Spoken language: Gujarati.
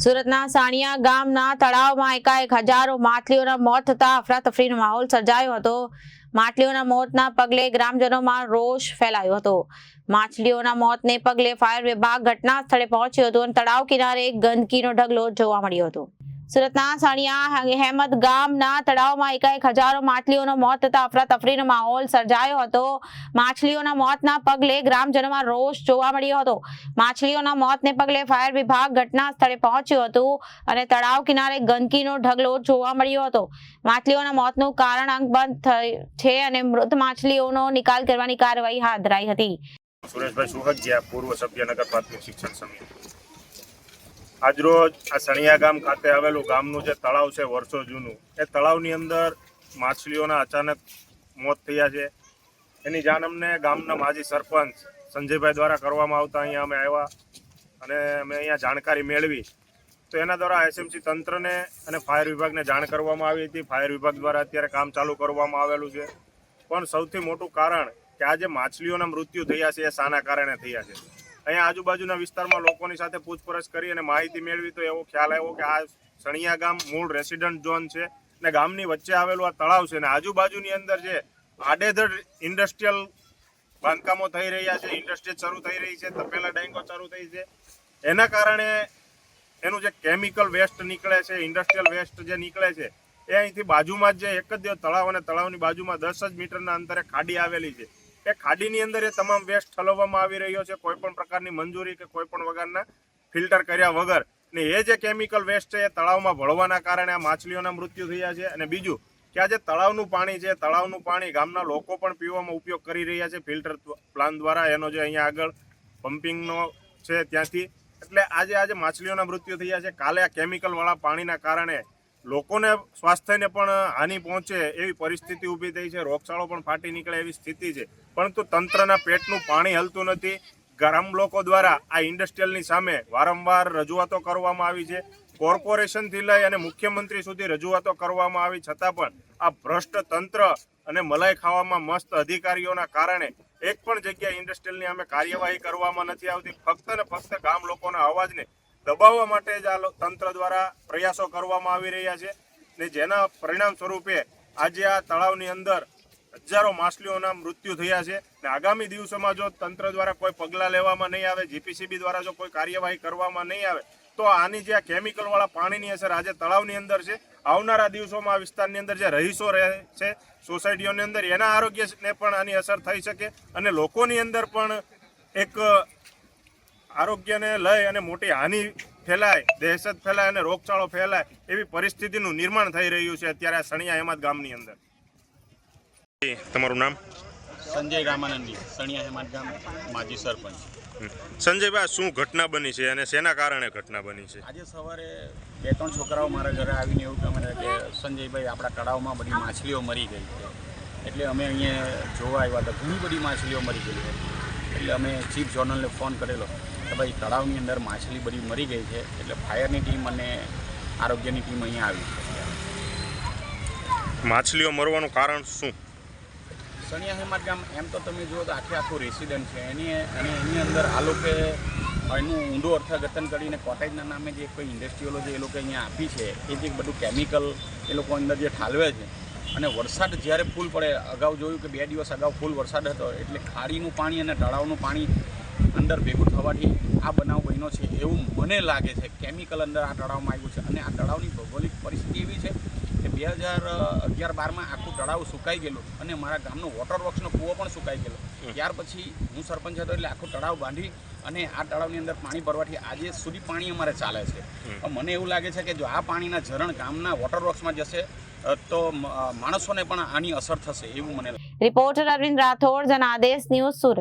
સુરતના સાણિયા ગામના તળાવમાં એકાએક હજારો માછલીઓના મોત થતા અફરાતફરીનો માહોલ સર્જાયો હતો। માછલીઓના મોતના પગલે ગ્રામજનોમાં રોષ ફેલાયો હતો। માછલીઓના મોતને પગલે ફાયર વિભાગ ઘટના સ્થળે પહોંચ્યું હતું અને તળાવ કિનારે ગંદકીનો ઢગલો જોવા મળ્યો હતો। સુરતના સાણિયા હેમદ ગામના તળાવમાં એકાએક હજારો માછલીઓનો મોત થતા અફરાતફરીનો માહોલ સર્જાયો હતો। માછલીઓના મોતના પગલે ગ્રામજનોમાં રોષ જોવા મળ્યો હતો। માછલીઓના મોતને પગલે ફાયર વિભાગ ઘટના સ્થળે પહોંચ્યું હતું અને તળાવ કિનારે ગંદકીનો ઢગલો જોવા મળ્યો હતો। માછલીઓના મોતનું કારણ અકબંધ છે અને મૃત માછલીઓનો નિકાલ કરવાની કાર્યવાહી હાથ ધરાઈ હતી। સુરેશભાઈ સુહગિયા, પૂર્વ સભ્ય નગર પ્રાથમિક શિક્ષણ સમિતિ। આજરોજ આ સણિયા ગામ ખાતે આવેલું ગામનું જે તળાવ છે વર્ષો જૂનું, એ તળાવની અંદર માછલીઓના અચાનક મોત થયા છે। એની જાણ અમને ગામના માજી સરપંચ સંજયભાઈ દ્વારા કરવામાં આવતા અહીંયા અમે આવ્યા અને અમે અહીંયા જાણકારી મેળવી તો એના દ્વારા એસએમસી તંત્રને અને ફાયર વિભાગને જાણ કરવામાં આવી હતી। ફાયર વિભાગ દ્વારા અત્યારે કામ ચાલુ કરવામાં આવેલું છે, પણ સૌથી મોટું કારણ કે આ જે માછલીઓના મૃત્યુ થયા છે એ શાના કારણે થયા છે। અહીંયા આજુબાજુના વિસ્તારમાં લોકોની સાથે પૂછપરછ કરી અને માહિતી મેળવી તો એવો ખ્યાલ આવ્યો કે આ સણિયા ગામ મૂળ રેસિડન્ટ ઝોન છે ને ગામની વચ્ચે આવેલું આ તળાવ છે ને આજુબાજુની અંદર જે આડેધડ ઇન્ડસ્ટ્રીયલ બાંધકામો થઈ રહ્યા છે, ઇન્ડસ્ટ્રી શરૂ થઈ રહી છે, તપેલા ડાયંગો શરૂ થઈ છે, એના કારણે એનું જે કેમિકલ વેસ્ટ નીકળે છે, ઇન્ડસ્ટ્રીયલ વેસ્ટ જે નીકળે છે એ અહીંથી બાજુમાં જ જે એક જ તળાવ અને તળાવની બાજુમાં 10 જ મીટરના અંતરે ખાડી આવેલી છે, એ ખાડીની અંદર એ તમામ વેસ્ટ ઠલવવામાં આવી રહ્યો છે કોઈ પણ પ્રકારની મંજૂરી કે કોઈ પણ વગરના ફિલ્ટર કર્યા વગર। ને એ જે કેમિકલ વેસ્ટ છે એ તળાવમાં ભળવાના કારણે આ માછલીઓના મૃત્યુ થયા છે। અને બીજું કે આ જે તળાવનું પાણી છે, તળાવનું પાણી ગામના લોકો પણ પીવામાં ઉપયોગ કરી રહ્યા છે ફિલ્ટર પ્લાન દ્વારા, એનો જે અહીંયા આગળ પમ્પિંગનો છે ત્યાંથી। એટલે આજે માછલીઓના મૃત્યુ થયા છે। કાલે આ કેમિકલવાળા પાણીના કારણે લોકોને સ્વાસ્થ્યને પણ હાનિ પહોંચે એવી પરિસ્થિતિ ઊભી થઈ છે, રોગચાળો પણ ફાટી નીકળે એવી સ્થિતિ છે, પરંતુ તંત્રના પેટનું પાણી હલતું નથી। ગામ લોકો દ્વારા આ ઇન્ડસ્ટ્રીયલની સામે વારંવાર રજૂઆતો કરવામાં આવી છે, કોર્પોરેશનથી લઈ અને મુખ્યમંત્રી સુધી રજૂઆતો કરવામાં આવી છતાં પણ આ ભ્રષ્ટ તંત્ર અને મલાઈ ખાવામાં મસ્ત અધિકારીઓના કારણે એક પણ જગ્યાએ ઇન્ડસ્ટ્રીયલની અમે કાર્યવાહી કરવામાં નથી આવતી। ફક્ત ને ફક્ત ગામ લોકોના અવાજને દબાવવા માટે જ આ તંત્ર દ્વારા પ્રયાસો કરવામાં આવી રહ્યા છે ને જેના પરિણામ સ્વરૂપે આજે આ તળાવની અંદર હજારો માછલીઓના મૃત્યુ થયા છે। ને આગામી દિવસોમાં જો તંત્ર દ્વારા કોઈ પગલાં લેવામાં નહીં આવે, જીપીસીબી દ્વારા જો કોઈ કાર્યવાહી કરવામાં નહીં આવે તો આની જે આ કેમિકલવાળા પાણીની અસર આજે તળાવની અંદર છે, આવનારા દિવસોમાં આ વિસ્તારની અંદર જે રહીશો રહે છે સોસાયટીઓની અંદર એના આરોગ્યને પણ આની અસર થઈ શકે અને લોકોની અંદર પણ એક આરોગ્યને લઈ અને મોટી હાનિ ફેલાય, દહેશત ફેલાય અને રોગચાળો ફેલાય એવી પરિસ્થિતિનું નિર્માણ થઈ રહ્યું છે અત્યારે આ સણિયા હેમદ ગામની અંદર। તમારું નામ? સંજય રામાનંદી, સણિયા હેમદ ગામ માજી સરપંચ। સંજયભાઈ, શું ઘટના બની છે અને શેના કારણે ઘટના બની છે? આજે સવારે 2-3 છોકરાઓ મારા ઘરે આવીને એવું કહે કે સંજયભાઈ આપણા તળાવમાં બધી માછલીઓ મરી ગઈ છે, એટલે અમે અહીંયા જોવા આવ્યા હતા, ઘણી બધી માછલીઓ મરી ગઈ છે। એટલે અમે ચીફ જોનલને ફોન કરેલો કે ભાઈ તળાવની અંદર માછલી બધી મરી ગઈ છે, એટલે ફાયરની ટીમ અને આરોગ્યની ટીમ અહીંયા આવી છે। માછલીઓ મરવાનું કારણ શું? સણિયા હેમદ ગામ એમ તો તમે જુઓ તો આખું રેસિડન્ટ છે એની અંદર આ લોકો એનું ઊંડું અર્થઘટન કરીને કોટેજના નામે જે કોઈ ઇન્ડસ્ટ્રીઓલો જે એ લોકો અહીંયા આપી છે એ જે બધું કેમિકલ એ લોકો અંદર જે ઠાલવે છે અને વરસાદ જ્યારે ફૂલ પડે, અગાઉ જોયું કે 2 દિવસ અગાઉ ફૂલ વરસાદ હતો એટલે ખાડીનું પાણી અને તળાવનું પાણી અંદર ભેગું થવાથી આ બનાવ બન્યો છે એવું મને લાગે છે। કેમિકલ અંદર આ તળાવમાં આવ્યું છે અને આ તળાવની ભૌગોલિક પરિસ્થિતિ એવી છે કે 2011-12માં આખું તળાવ સુકાઈ ગયેલું અને મારા ગામનો વોટર વર્ક્સનો કૂવો પણ સુકાઈ ગયેલો। ત્યાર પછી હું સરપંચ હતો એટલે આખું તળાવ બાંધી અને આ તળાવની અંદર પાણી ભરવાથી આજે સુધી પાણી અમારે ચાલે છે। મને એવું લાગે છે કે જો આ પાણીના ઝરણ ગામના વોટર વર્ક્સમાં જશે તો માણસોને પણ આની અસર થશે એવું મને લાગે। Reporter Arvind Rathod, Janadesh news, Surat.